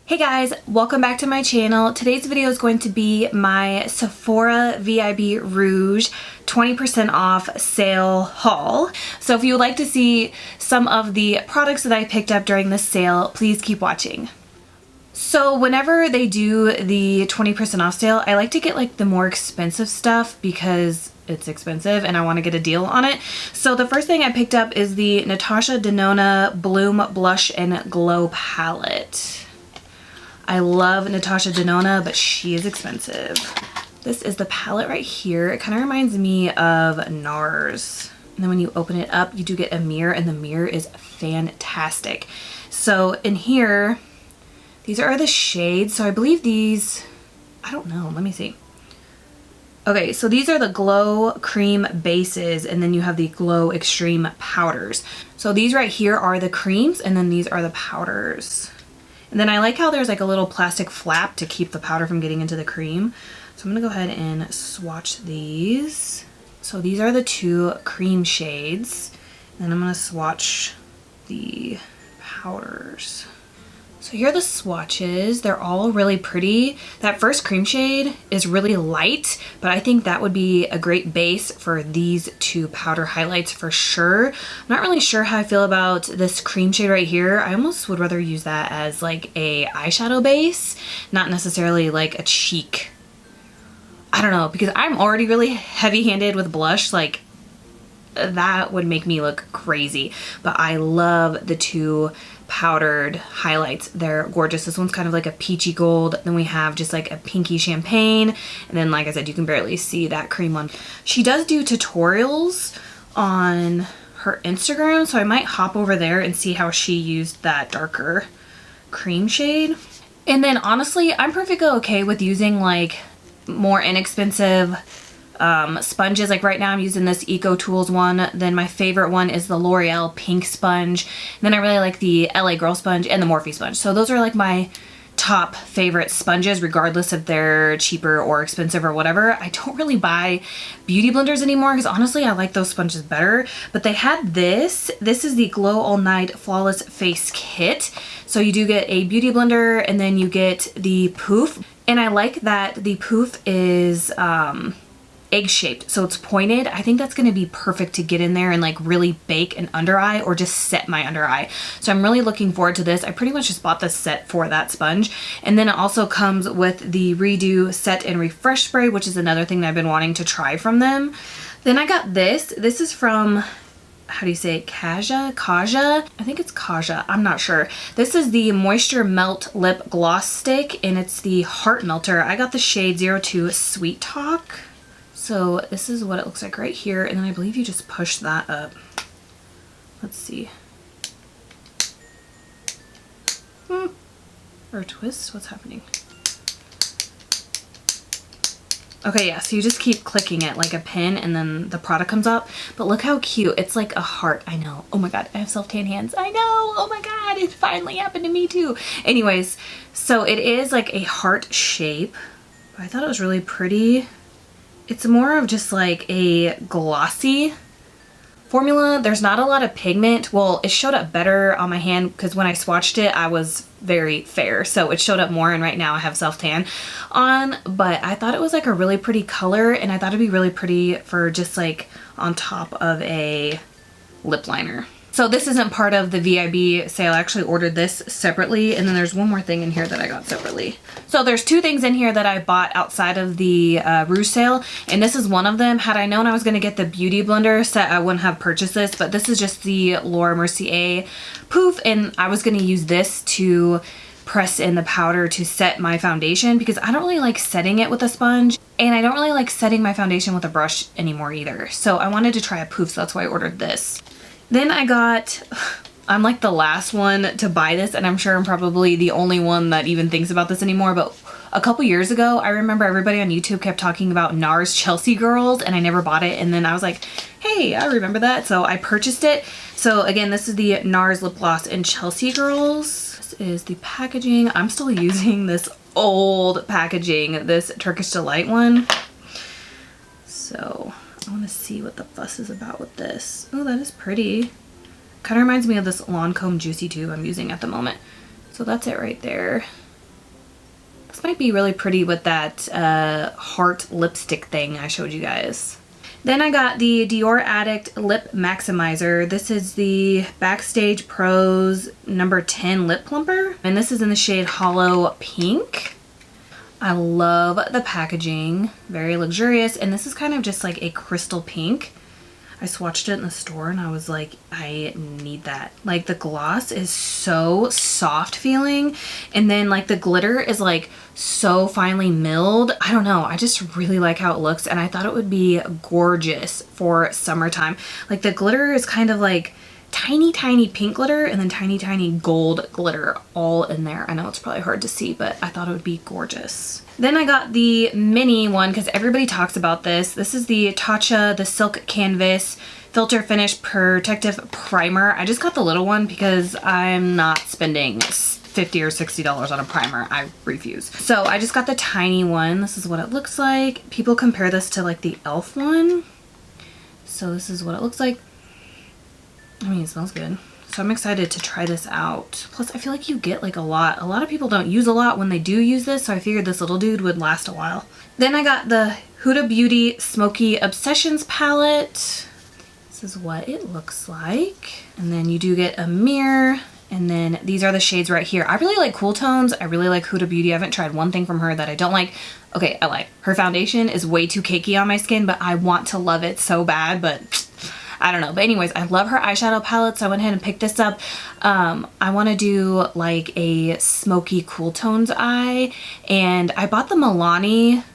Hey guys, welcome back to my channel. Today's video is going to be my Sephora VIB Rouge 20% off sale haul. So if you would like to see some of the products that I picked up during this sale, please keep watching. So whenever they do the 20% off sale, I like to get like the more expensive stuff because it's expensive and I want to get a deal on it. So the first thing I picked up is the Natasha Denona Bloom Blush and Glow Palette. I love Natasha Denona, but she is expensive. This is the palette right here. It kind of reminds me of Nars. And then when you open it up, you do get a mirror, and the mirror is fantastic. So in here, these are the shades. So I believe these, I don't know, let me see. Okay, so these are the Glow Cream bases, and then you have the Glow Extreme powders. So these right here are the creams, and then these are the powders. And then I like how there's like a little plastic flap to keep the powder from getting into the cream. So I'm gonna go ahead and swatch these. So these are the two cream shades. And I'm gonna swatch the powders. So here are the swatches. They're all really pretty. That first cream shade is really light, but I think that would be a great base for these two powder highlights for sure. I'm not really sure how I feel about this cream shade right here. I almost would rather use that as like a eyeshadow base, not necessarily like a cheek. I don't know, because I'm already really heavy-handed with blush. Like, that would make me look crazy. But I love the two powdered highlights. They're gorgeous. This one's kind of like a peachy gold. Then we have just like a pinky champagne. And then, like I said, you can barely see that cream one. She does do tutorials on her Instagram, so I might hop over there and see how she used that darker cream shade. And then honestly, I'm perfectly okay with using like more inexpensive sponges. Like right now I'm using this Eco Tools one. Then my favorite one is the L'Oreal pink sponge. And then I really like the LA Girl sponge and the Morphe sponge. So those are like my top favorite sponges, regardless if they're cheaper or expensive or whatever. I don't really buy beauty blenders anymore because honestly I like those sponges better. But they had this. This is the Glow All Night Flawless Face Kit. So you do get a beauty blender and then you get the Poof. And I like that the Poof is egg shaped, so it's pointed. I think that's going to be perfect to get in there and like really bake an under eye or just set my under eye. So I'm really looking forward to this. I pretty much just bought this set for that sponge. And then it also comes with the Redo Set and Refresh Spray, which is another thing that I've been wanting to try from them. Then I got this. This is from, how do you say it? Kaja? I think it's Kaja. I'm not sure. This is the Moisture Melt Lip Gloss Stick, and it's the Heart Melter. I got the shade 02 Sweet Talk. So this is what it looks like right here, and then I believe you just push that up. Let's see. Or twist? What's happening? Okay, yeah, so you just keep clicking it like a pin and then the product comes up. But look how cute. It's like a heart. I know. Oh my god, I have self-tan hands. I know. Oh my god, it finally happened to me too. Anyways, so it is like a heart shape. I thought it was really pretty. It's more of just like a glossy formula. There's not a lot of pigment. Well, it showed up better on my hand because when I swatched it, I was very fair. So it showed up more, and right now I have self-tan on. But I thought it was like a really pretty color, and I thought it'd be really pretty for just like on top of a lip liner. So this isn't part of the VIB sale. I actually ordered this separately, and then there's one more thing in here that I got separately. So there's two things in here that I bought outside of the Rouge sale, and this is one of them. Had I known I was going to get the beauty blender set, I wouldn't have purchased this, but this is just the Laura Mercier Poof, and I was going to use this to press in the powder to set my foundation because I don't really like setting it with a sponge, and I don't really like setting my foundation with a brush anymore either. So I wanted to try a Poof, so that's why I ordered this. Then I got, I'm like the last one to buy this, and I'm sure I'm probably the only one that even thinks about this anymore, but a couple years ago, I remember everybody on YouTube kept talking about Nars Chelsea Girls, and I never bought it, and then I was like, hey, I remember that, so I purchased it. So again, this is the Nars Lip Gloss in Chelsea Girls. This is the packaging. I'm still using this old packaging, this Turkish Delight one. So I want to see what the fuss is about with this. Oh, that is pretty. Kind of reminds me of this Lancome Juicy Tube I'm using at the moment. So that's it right there. This might be really pretty with that heart lipstick thing I showed you guys. Then I got the Dior Addict Lip Maximizer. This is the Backstage Pros number 10 lip plumper. And this is in the shade Holo Pink. I love the packaging, very luxurious. And this is kind of just like a crystal pink. I swatched it in the store and I was like, I need that. Like the gloss is so soft feeling. And then like the glitter is like so finely milled. I don't know. I just really like how it looks. And I thought it would be gorgeous for summertime. Like the glitter is kind of like tiny, tiny pink glitter and then tiny, tiny gold glitter all in there. I know it's probably hard to see, but I thought it would be gorgeous. Then I got the mini one because everybody talks about this. This is the Tatcha, the Silk Canvas Filter Finish Protective Primer. I just got the little one because I'm not spending $50 or $60 on a primer. I refuse. So I just got the tiny one. This is what it looks like. People compare this to like the e.l.f. one. So this is what it looks like. I mean, it smells good. So I'm excited to try this out. Plus, I feel like you get like a lot. A lot of people don't use a lot when they do use this, so I figured this little dude would last a while. Then I got the Huda Beauty Smokey Obsessions palette. This is what it looks like. And then you do get a mirror. And then these are the shades right here. I really like cool tones. I really like Huda Beauty. I haven't tried one thing from her that I don't like. Okay, I like. Her foundation is way too cakey on my skin, but I want to love it so bad, but I don't know. But anyways, I love her eyeshadow palette, so I went ahead and picked this up. I want to do like a smoky cool tones eye, and I bought the Milani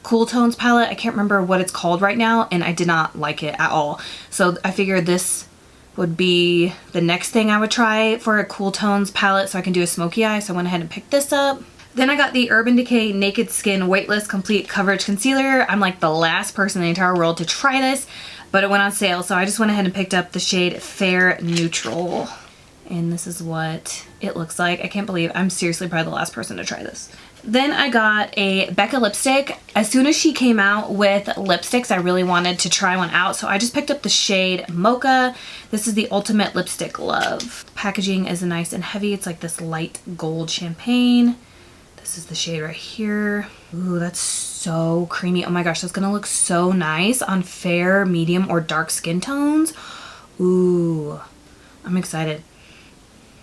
cool tones palette. I can't remember what it's called right now, and I did not like it at all. So I figured this would be the next thing I would try for a cool tones palette so I can do a smoky eye. So I went ahead and picked this up. Then I got the Urban Decay Naked Skin Weightless Complete Coverage Concealer. I'm like the last person in the entire world to try this, but it went on sale, so I just went ahead and picked up the shade Fair Neutral. And this is what it looks like. I can't believe I'm seriously probably the last person to try this. Then I got a Becca lipstick. As soon as she came out with lipsticks, I really wanted to try one out, so I just picked up the shade Mocha. This is the Ultimate Lipstick Love. Packaging is nice and heavy. It's like this light gold champagne. This is the shade right here. Ooh, that's so creamy. Oh my gosh, that's gonna look so nice on fair, medium, or dark skin tones. Ooh, I'm excited.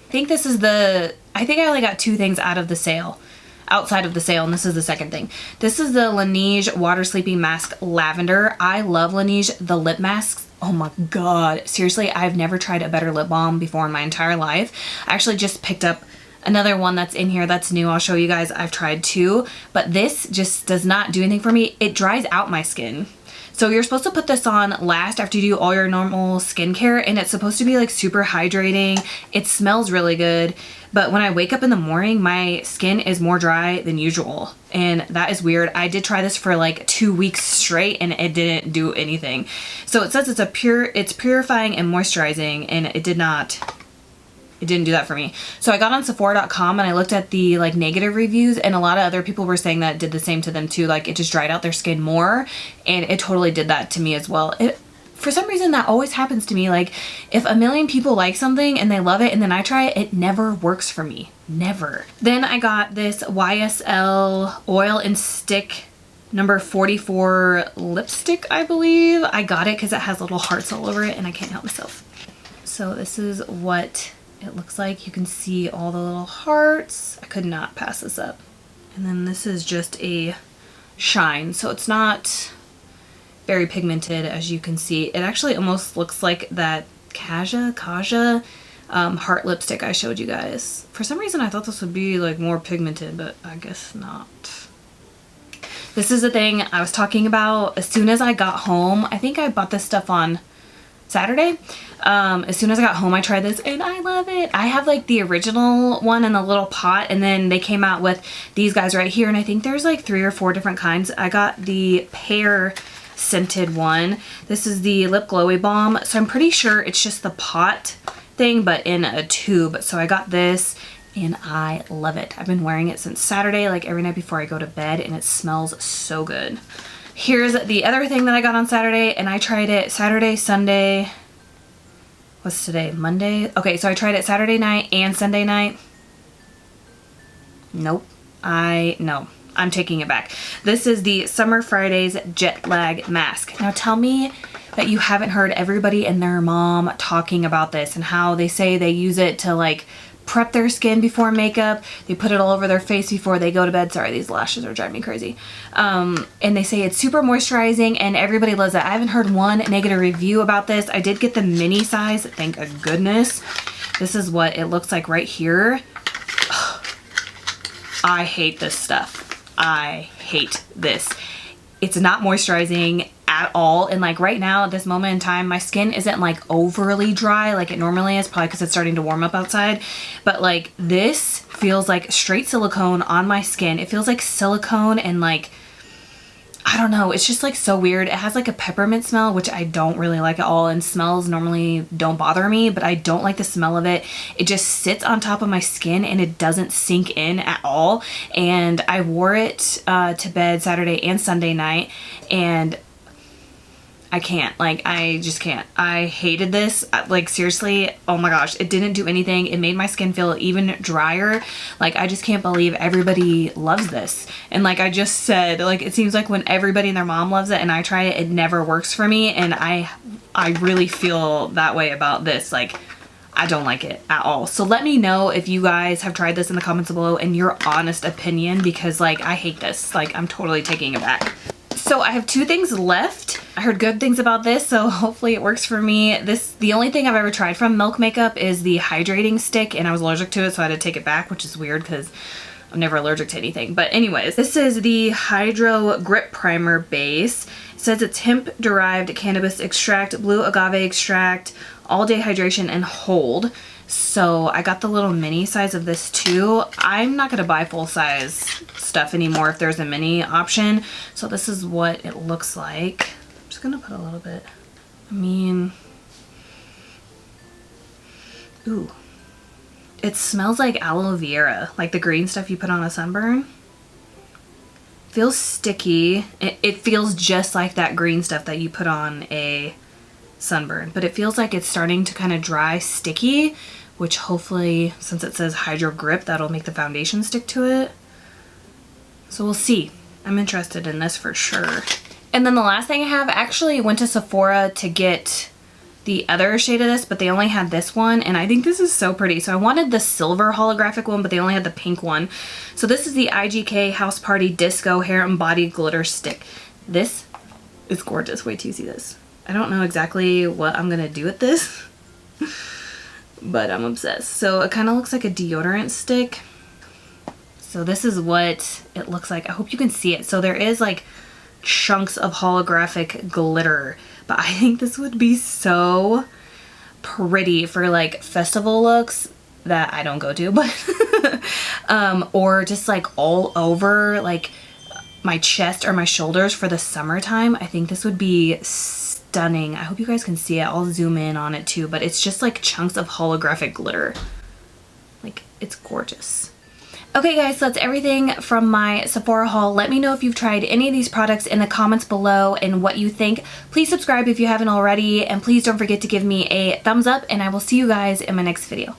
I think this is I think I only got two things out of the sale, outside of the sale, and this is the second thing. This is the Laneige Water Sleeping Mask Lavender. I love Laneige, the lip masks. Oh my god, seriously, I've never tried a better lip balm before in my entire life. I actually just picked up another one that's in here that's new. I'll show you guys. I've tried two, but this just does not do anything for me. It dries out my skin. So you're supposed to put this on last after you do all your normal skincare, and it's supposed to be like super hydrating. It smells really good, but when I wake up in the morning, my skin is more dry than usual, and that is weird. I did try this for like 2 weeks straight and it didn't do anything. So it says it's purifying and moisturizing, and it didn't do that for me. So I got on Sephora.com and I looked at the like negative reviews, and a lot of other people were saying that it did the same to them too. Like it just dried out their skin more, and it totally did that to me as well. For some reason that always happens to me. Like if a million people like something and they love it and then I try it, it never works for me. Never. Then I got this YSL Oil and Stick number 44 lipstick, I believe. I got it because it has little hearts all over it and I can't help myself. So this is what it looks like. You can see all the little hearts. I could not pass this up. And then this is just a shine. So it's not very pigmented, as you can see. It actually almost looks like that Kaja heart lipstick I showed you guys. For some reason I thought this would be like more pigmented, but I guess not. This is the thing I was talking about. As soon as I got home, I think I bought this stuff on Saturday. As soon as I got home, I tried this and I love it. I have like the original one in the little pot, and then they came out with these guys right here, and I think there's like 3 or 4 different kinds. I got the pear scented one. This is the Lip Glowy Balm. So I'm pretty sure it's just the pot thing, but in a tube. So I got this and I love it. I've been wearing it since Saturday, like every night before I go to bed, and it smells so good. Here's the other thing that I got on Saturday, and I tried it Saturday, Sunday. What's today? Monday? Okay, so I tried it Saturday night and Sunday night. Nope. No, I'm taking it back. This is the Summer Fridays Jet Lag Mask. Now tell me that you haven't heard everybody and their mom talking about this and how they say they use it to like prep their skin before makeup. They put it all over their face before they go to bed. Sorry, these lashes are driving me crazy. And they say it's super moisturizing and everybody loves it. I haven't heard one negative review about this. I did get the mini size, thank goodness. This is what it looks like right here. I hate this stuff. I hate this. It's not moisturizing at all, and like right now at this moment in time my skin isn't like overly dry like it normally is, probably because it's starting to warm up outside, but like this feels like straight silicone on my skin. It feels like silicone and like I don't know, it's just like so weird. It has like a peppermint smell, which I don't really like at all, and smells normally don't bother me, but I don't like the smell of it. It just sits on top of my skin and it doesn't sink in at all. And I wore it to bed Saturday and Sunday night, and I can't, like, I just can't. I hated this. Like, seriously, oh my gosh, it didn't do anything. It made my skin feel even drier. Like, I just can't believe everybody loves this. And like I just said, like, it seems like when everybody and their mom loves it and I try it, it never works for me. And I really feel that way about this. Like, I don't like it at all. So let me know if you guys have tried this in the comments below and your honest opinion, because like I hate this. Like, I'm totally taking it back. So I have 2 things left. I heard good things about this, so hopefully it works for me. The only thing I've ever tried from Milk Makeup is the hydrating stick, and I was allergic to it, so I had to take it back, which is weird because I'm never allergic to anything. But anyways, this is the Hydro Grip Primer Base. It says it's hemp-derived cannabis extract, blue agave extract, all-day hydration, and hold. So I got the little mini size of this too. I'm not gonna buy full size stuff anymore if there's a mini option. So this is what it looks like. I'm just gonna put a little bit. I mean, ooh, it smells like aloe vera, like the green stuff you put on a sunburn. Feels sticky. It feels just like that green stuff that you put on a sunburn, but it feels like it's starting to kind of dry, sticky, which hopefully, since it says Hydro Grip, that'll make the foundation stick to it. So we'll see. I'm interested in this for sure. And then the last thing I have, I actually went to Sephora to get the other shade of this, but they only had this one, and I think this is so pretty. So I wanted the silver holographic one, but they only had the pink one. So this is the IGK House Party Disco Hair and Body Glitter Stick. This is gorgeous. Wait till you see this. I don't know exactly what I'm gonna do with this, but I'm obsessed. So it kind of looks like a deodorant stick. So this is what it looks like. I hope you can see it. So there is like chunks of holographic glitter, but I think this would be so pretty for like festival looks that I don't go to, but or just like all over like my chest or my shoulders for the summertime. I think this would be stunning. I hope you guys can see it. I'll zoom in on it too, but it's just like chunks of holographic glitter. Like, it's gorgeous. Okay guys, so that's everything from my Sephora haul. Let me know if you've tried any of these products in the comments below and what you think. Please subscribe if you haven't already, and please don't forget to give me a thumbs up, and I will see you guys in my next video.